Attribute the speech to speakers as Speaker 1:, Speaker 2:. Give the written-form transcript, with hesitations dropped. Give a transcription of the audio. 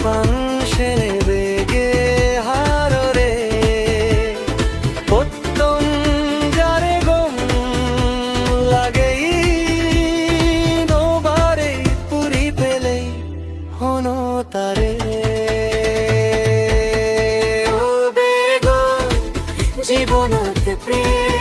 Speaker 1: পাংশেরে বেগে হাররে পত্তন যারে গম লাগেই নোবারে পুরি পেলেই হনো তারে ও বেগ জীবনতে প্রিয়